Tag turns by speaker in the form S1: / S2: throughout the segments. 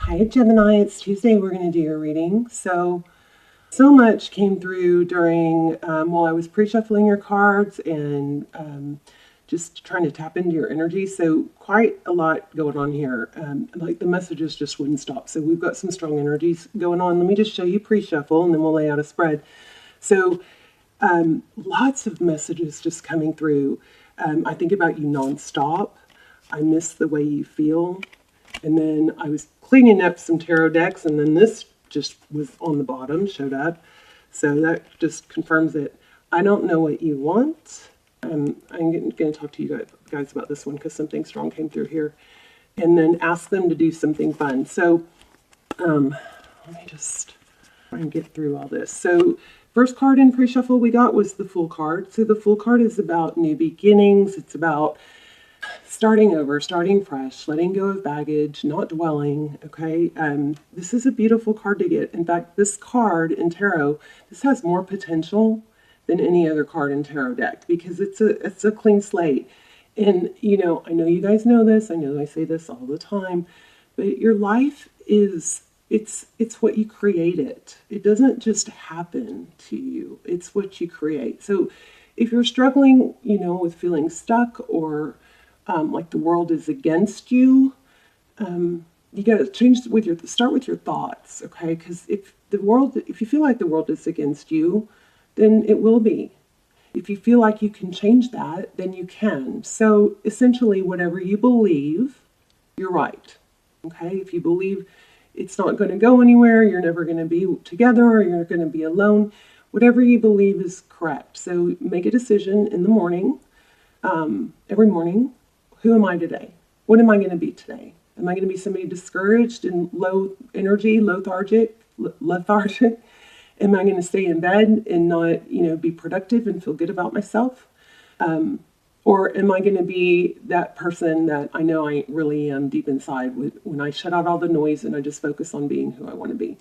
S1: Hi, Gemini. It's Tuesday. We're going to do your reading. So much came through during while I was pre-shuffling your cards and just trying to tap into your energy. So quite a lot going on here. Like the messages just wouldn't stop. So we've got some strong energies going on. Let me just show you pre-shuffle and then we'll lay out a spread. So lots of messages just coming through. I think about you nonstop. I miss the way you feel. And then I was cleaning up some tarot decks, and then this just was on the bottom, showed up. So that just confirms it. I don't know what you want. I'm going to talk to you guys about this one because something strong came through here. And then ask them to do something fun. So let me just try and get through all this. So first card in pre-shuffle we got was the Fool card. So the Fool card is about new beginnings. It's about starting over, starting fresh, letting go of baggage, not dwelling, okay? This is a beautiful card to get. In fact, this card in tarot, this has more potential than any other card in tarot deck because it's a clean slate. And, you know, I know you guys know this. I know I say this all the time, but your life is, it's what you create it. It doesn't just happen to you. It's what you create. So if you're struggling, you know, with feeling stuck or like the world is against you, you got to start with your thoughts, okay? Because if you feel like the world is against you, then it will be. If you feel like you can change that, then you can. So essentially, whatever you believe, you're right, okay? If you believe it's not going to go anywhere, you're never going to be together, or you're going to be alone, whatever you believe is correct. So make a decision in the morning, every morning. Who am I today? What am I going to be today? Am I going to be somebody discouraged and low energy, lethargic? Am I going to stay in bed and not, you know, be productive and feel good about myself? Or am I going to be that person that I know I really am deep inside when I shut out all the noise and I just focus on being who I want to be?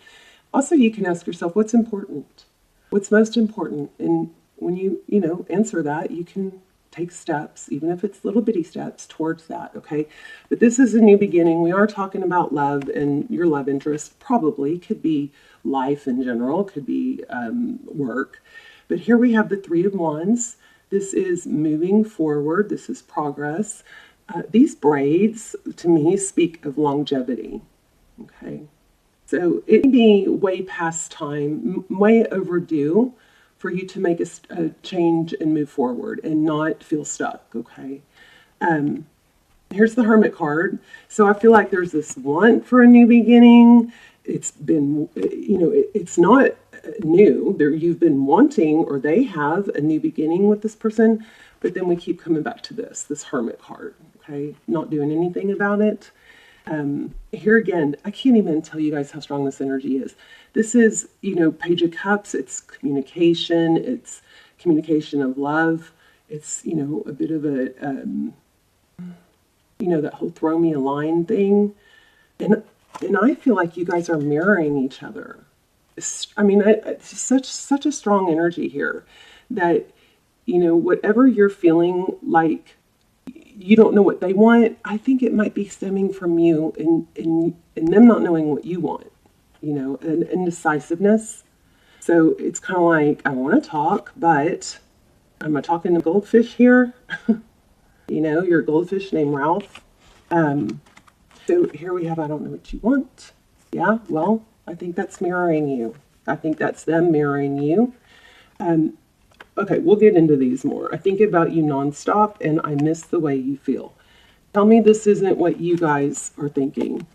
S1: Also, you can ask yourself, what's important? What's most important? And when you answer that, you can take steps, even if it's little bitty steps towards that, okay? But this is a new beginning. We are talking about love, and your love interest probably could be life in general, could be work. But here we have the Three of Wands. This is moving forward. This is progress. These braids, to me, speak of longevity, okay? So it may be way past time, way overdue, for you to make a change and move forward and not feel stuck, okay? Here's the Hermit card. So I feel like there's this want for a new beginning. It's been, it's not new. You've been wanting, or they have, a new beginning with this person, but then we keep coming back to this Hermit card, okay? Not doing anything about it. Here again, I can't even tell you guys how strong this energy is. This is, Page of Cups. It's communication. It's communication of love. It's, a bit of a, that whole throw me a line thing. And I feel like you guys are mirroring each other. It's such a strong energy here that, whatever you're feeling like, you don't know what they want, I think it might be stemming from you and them not knowing what you want, and indecisiveness. So it's kind of like, I want to talk, but am I talking to goldfish here? You're a goldfish named Ralph. So here we have, I don't know what you want. Yeah, well, I think that's mirroring you. I think that's them mirroring you. Okay, we'll get into these more. I think about you nonstop, and I miss the way you feel. Tell me this isn't what you guys are thinking,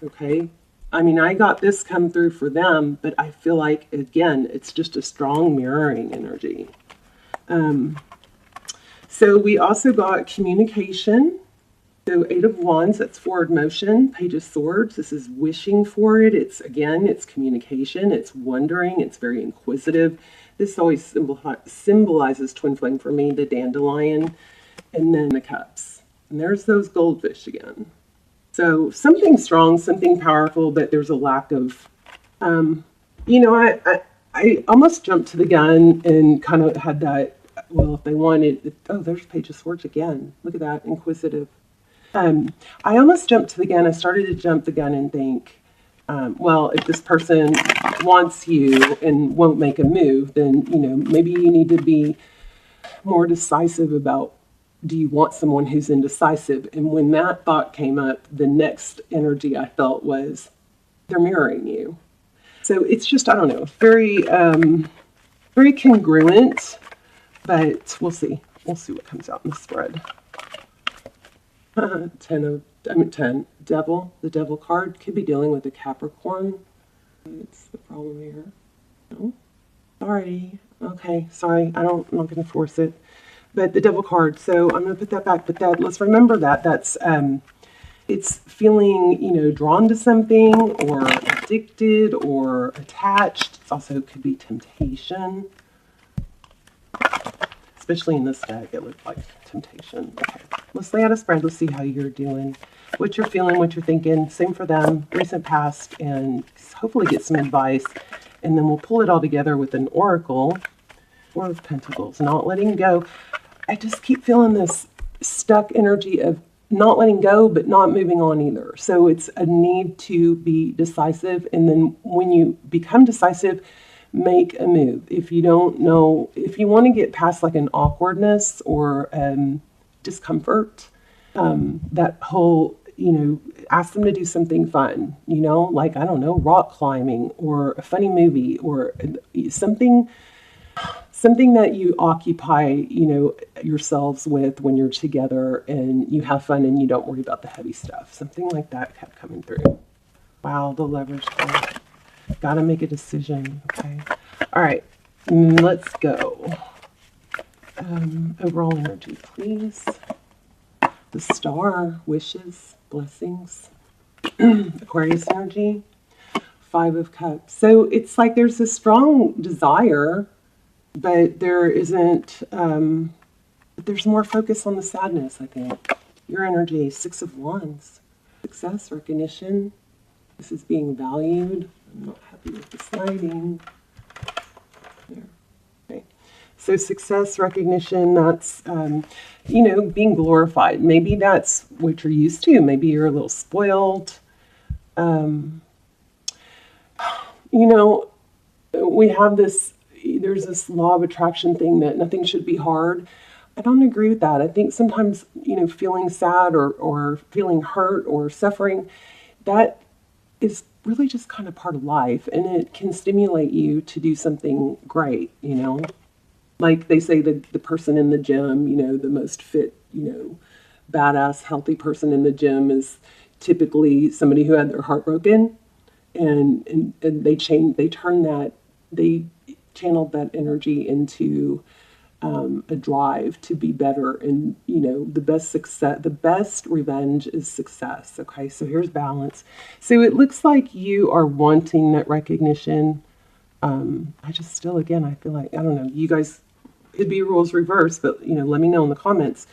S1: okay? I mean, I got this come through for them, but I feel like, again, it's just a strong mirroring energy. So we also got communication. So Eight of Wands, that's forward motion. Page of Swords, this is wishing for it. It's communication. It's wondering. It's very inquisitive. This always symbolizes twin flame for me, the dandelion, and then the cups. And there's those goldfish again. So something strong, something powerful, but there's a lack of, I almost jumped to the gun and kind of had that, well, if they wanted, oh, there's Page of Swords again. Look at that, inquisitive. I almost jumped to the gun. I started to jump the gun and think, well, if this person wants you and won't make a move, then, maybe you need to be more decisive about, do you want someone who's indecisive? And when that thought came up, the next energy I felt was, they're mirroring you. So it's just, I don't know, very, very congruent, but we'll see. We'll see what comes out in the spread. 10, Devil. The Devil card could be dealing with a Capricorn. It's the problem here. No? Sorry. Okay, sorry. I'm not going to force it. But the Devil card, so I'm going to put that back. But let's remember that's, it's feeling, drawn to something or addicted or attached. It also could be temptation. Especially in this deck, it looked like temptation. Okay, let's lay out a spread. Let's see how you're doing, what you're feeling, what you're thinking. Same for them, recent past, and hopefully get some advice. And then we'll pull it all together with an oracle. Four of Pentacles, not letting go. I just keep feeling this stuck energy of not letting go, but not moving on either. So it's a need to be decisive. And then when you become decisive, make a move. If you don't know, if you want to get past like an awkwardness or discomfort, that whole, ask them to do something fun, like, I don't know, rock climbing or a funny movie or something that you occupy, yourselves with when you're together and you have fun and you don't worry about the heavy stuff. Something like that kept coming through. Wow, the Lovers card. Got to make a decision. Okay. All right. Let's go. Overall energy, please. The Star, wishes, blessings. Aquarius energy. 5 of Cups. So it's like there's a strong desire, but there isn't, there's more focus on the sadness, I think. Your energy, 6 of Wands. Success, recognition. This is being valued. I'm not happy with this lighting. There. Okay. So success, recognition, that's, being glorified. Maybe that's what you're used to. Maybe you're a little spoiled. We have this, there's this law of attraction thing that nothing should be hard. I don't agree with that. I think sometimes, feeling sad or feeling hurt or suffering, that is really just kind of part of life, and it can stimulate you to do something great, Like they say that the person in the gym, the most fit, badass, healthy person in the gym is typically somebody who had their heart broken, and they channeled that energy into a drive to be better. And the best revenge is success. Okay, so here's balance. So it looks like you are wanting that recognition. I just still, again, I feel like, I don't know, you guys, it'd be roles reversed, but let me know in the comments.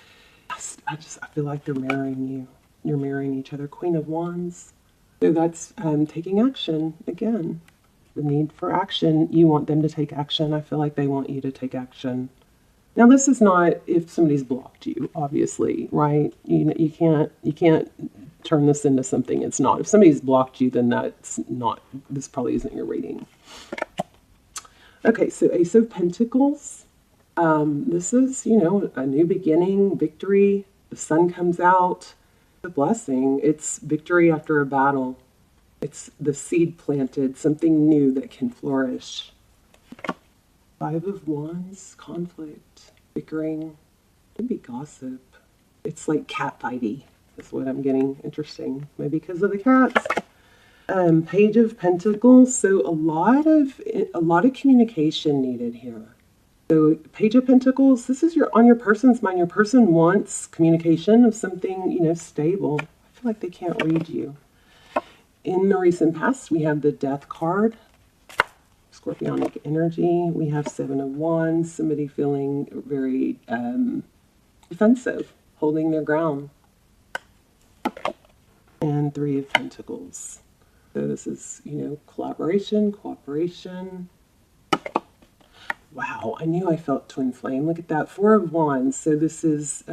S1: I feel like they're marrying you. You're marrying each other. Queen of Wands. So that's taking action again. The need for action. You want them to take action. I feel like they want you to take action. Now, this is not if somebody's blocked you, obviously, right? You can't turn this into something it's not. If somebody's blocked you, then that's not, this probably isn't your reading. Okay, so Ace of Pentacles. This is, a new beginning, victory. The sun comes out. The blessing. It's victory after a battle. It's the seed planted, something new that can flourish. 5 of Wands, conflict, bickering, could be gossip. It's like cat fighty, is what I'm getting. Interesting, maybe because of the cats. Page of Pentacles, so a lot of communication needed here. So Page of Pentacles, this is on your person's mind. Your person wants communication of something, stable. I feel like they can't read you. In the recent past, we have the Death card. Scorpionic energy. We have 7 of Wands, somebody feeling very defensive, holding their ground. And 3 of Pentacles. So this is, collaboration, cooperation. Wow, I knew I felt twin flame. Look at that, 4 of Wands. So this is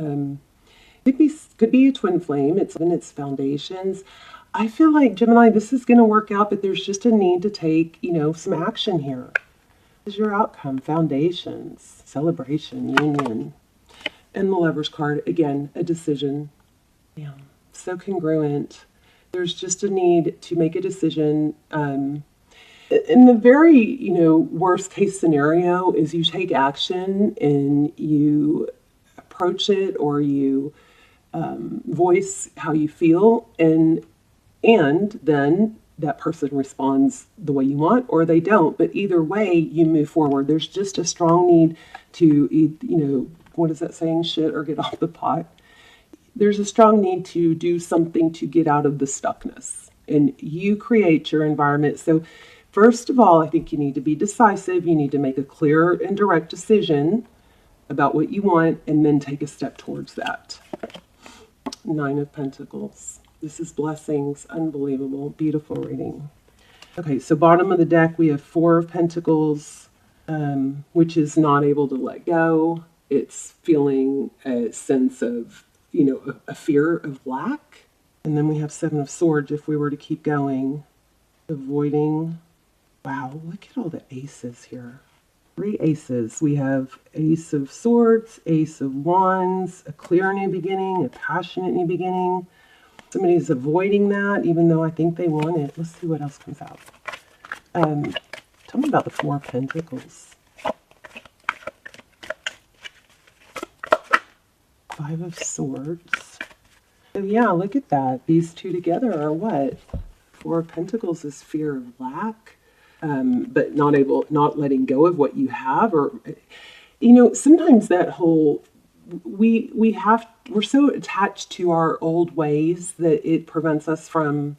S1: Could be a twin flame. It's in its foundations. I feel like, Gemini, this is going to work out, but there's just a need to take, some action here. This is your outcome, foundations, celebration, union. And the Lover's card, again, a decision. Yeah, so congruent. There's just a need to make a decision. In the very, worst case scenario is you take action and you approach it, or you voice how you feel, and then that person responds the way you want, or they don't. But either way, you move forward. There's just a strong need to, what is that saying? Shit or get off the pot. There's a strong need to do something to get out of the stuckness, and you create your environment. So first of all, I think you need to be decisive. You need to make a clear and direct decision about what you want, and then take a step towards that. 9 of Pentacles. This is blessings. Unbelievable. Beautiful reading. Okay, so bottom of the deck, we have 4 of Pentacles, which is not able to let go. It's feeling a sense of, a fear of lack. And then we have 7 of Swords if we were to keep going. Avoiding. Wow, look at all the aces here. 3 aces. We have Ace of Swords, Ace of Wands, a clear new beginning, a passionate new beginning. Somebody's avoiding that, even though I think they want it. Let's see what else comes out. Tell me about the 4 of Pentacles. 5 of Swords. So yeah, look at that. These two together are what? 4 of Pentacles is fear of lack. But not letting go of what you have, or, sometimes that whole, we're so attached to our old ways that it prevents us from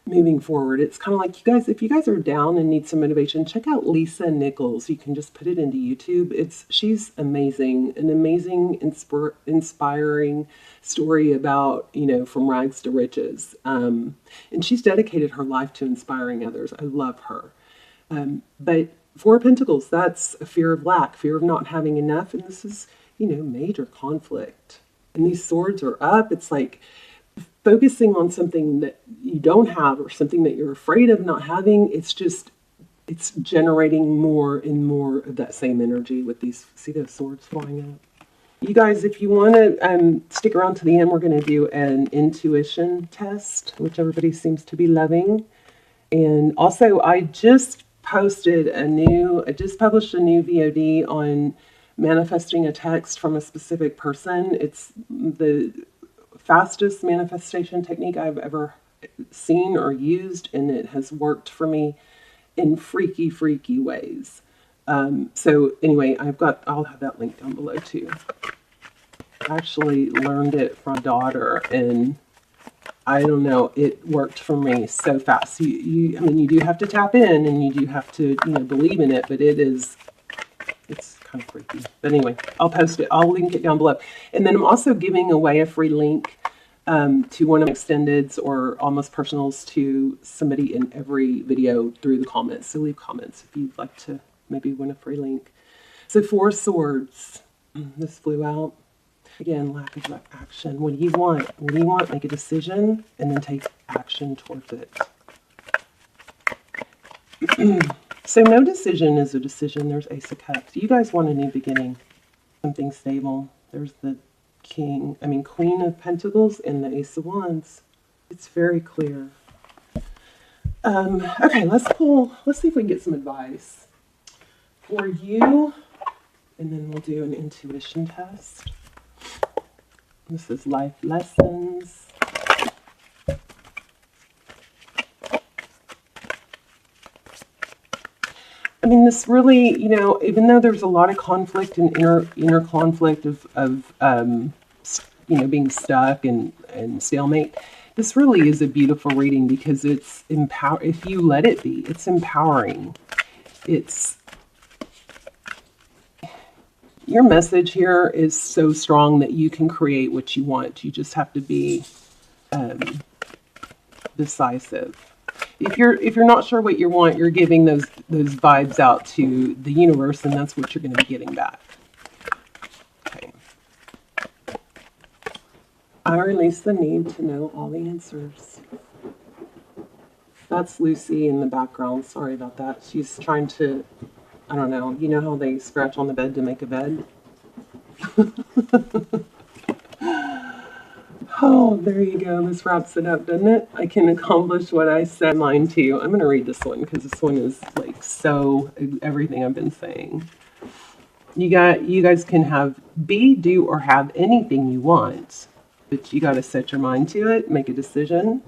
S1: moving forward. It's kind of like, you guys, if you guys are down and need some motivation, check out Lisa Nichols. You can just put it into YouTube. She's amazing, an amazing, inspiring story about, from rags to riches. And she's dedicated her life to inspiring others. I love her. But 4 of Pentacles, that's a fear of lack, fear of not having enough. And this is, major conflict. And these swords are up. It's like focusing on something that you don't have, or something that you're afraid of not having. It's generating more and more of that same energy with these, see those swords flying out? You guys, if you want to stick around to the end, we're going to do an intuition test, which everybody seems to be loving. And also, I just published a new VOD on manifesting a text from a specific person. It's the fastest manifestation technique I've ever seen or used, and it has worked for me in freaky ways. So anyway, I'll have that link down below too. I actually learned it from a daughter, and I don't know, it worked for me so fast. You do have to tap in, and you do have to, believe in it, but it's kind of freaky. But anyway, I'll post it. I'll link it down below. And then I'm also giving away a free link to one of my extendeds or almost personals to somebody in every video through the comments. So leave comments if you'd like to maybe win a free link. So 4 swords. This flew out. Again, lack of action. What do you want? What do you want? Make a decision and then take action towards it. So no decision is a decision. There's Ace of Cups. You guys want a new beginning, something stable. There's the Queen of Pentacles and the Ace of Wands. It's very clear. Okay, let's see if we can get some advice for you, and then we'll do an intuition test. This is life lessons. This really, even though there's a lot of conflict and inner conflict of being stuck and stalemate, this really is a beautiful reading because it's if you let it be, it's empowering. Your message here is so strong that you can create what you want. You just have to be decisive. If you're not sure what you want, you're giving those vibes out to the universe, and that's what you're going to be getting back. Okay. I release the need to know all the answers. That's Lucy in the background. Sorry about that. She's trying to, I don't know, you know how they scratch on the bed to make a bed? Oh, there you go. This wraps it up, doesn't it? I can accomplish what I set mine to. I'm going to read this one because this one is like so everything I've been saying. You guys can have be, do, or have anything you want, but you got to set your mind to it, make a decision.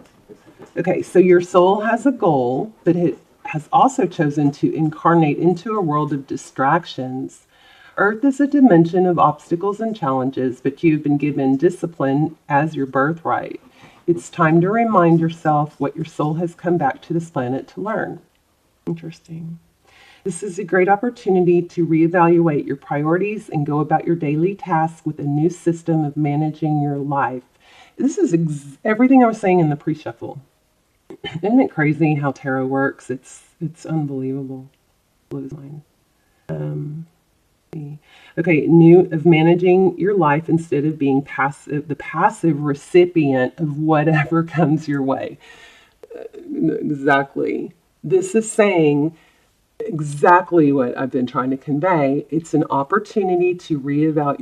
S1: Okay, so your soul has a goal, but it has also chosen to incarnate into a world of distractions. Earth is a dimension of obstacles and challenges, but you've been given discipline as your birthright. It's time to remind yourself what your soul has come back to this planet to learn. Interesting. This is a great opportunity to reevaluate your priorities and go about your daily tasks with a new system of managing your life. This is everything I was saying in the pre-shuffle. Isn't it crazy how tarot works? It's unbelievable. Blows mine. Okay, new of managing your life instead of being passive, the passive recipient of whatever comes your way. Exactly. This is saying exactly what I've been trying to convey. It's an opportunity to reevaluate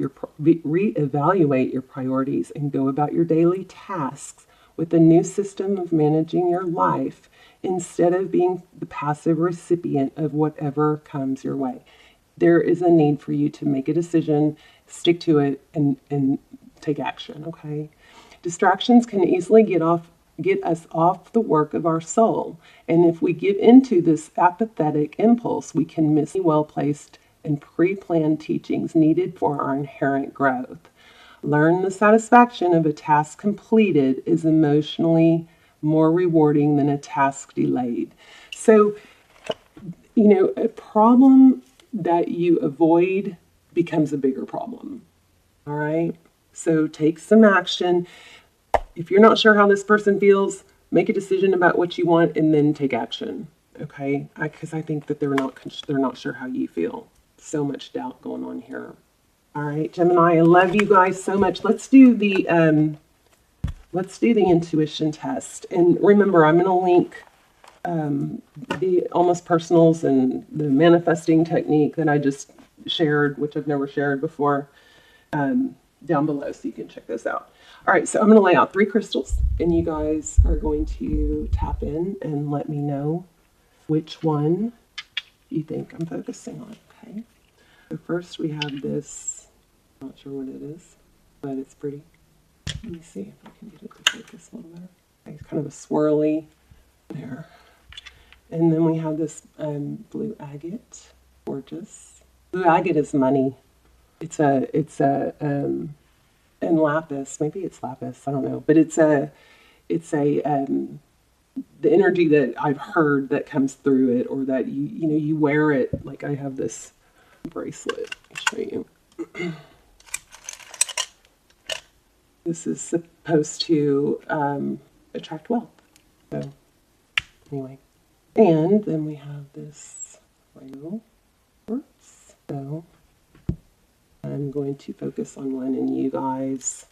S1: your priorities and go about your daily tasks with a new system of managing your life instead of being the passive recipient of whatever comes your way. There is a need for you to make a decision, stick to it, and take action, okay? Distractions can easily get us off the work of our soul. And if we give into this apathetic impulse, we can miss well-placed and pre-planned teachings needed for our inherent growth. Learn the satisfaction of a task completed is emotionally more rewarding than a task delayed. So, a problem that you avoid becomes a bigger problem. All right? So take some action. If you're not sure how this person feels, make a decision about what you want and then take action. Okay? Because I think that they're not sure how you feel. So much doubt going on here. All right, Gemini, I love you guys so much. Let's do the intuition test. And remember, I'm going to link the almost personals and the manifesting technique that I just shared, which I've never shared before, down below, so you can check those out. All right, so I'm going to lay out 3 crystals, and you guys are going to tap in and let me know which one you think I'm focusing on. Okay. So first we have this. Not sure what it is, but it's pretty. Let me see if I can get it to focus a little better. Okay, it's kind of a swirly there. And then we have this blue agate, gorgeous. Blue agate is money. It's a and lapis. Maybe it's lapis. I don't know, but it's a the energy that I've heard that comes through it, or that you wear it. Like I have this bracelet. I'll show you. This is supposed to attract wealth. So anyway. And then we have this rainbow quartz. So I'm going to focus on one, and you guys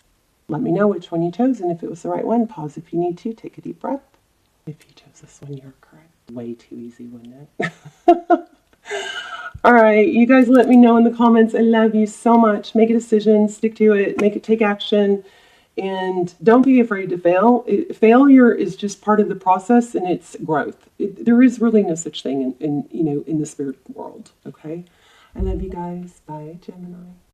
S1: let me know which one you chose, and if it was the right one, pause if you need to, take a deep breath. If you chose this one, you're correct. Way too easy, wouldn't it? All right, you guys let me know in the comments. I love you so much. Make a decision, stick to it, take action. And don't be afraid to fail. Failure is just part of the process, and it's growth. There is really no such thing in the spirit world. Okay, I love you guys. Bye, Gemini.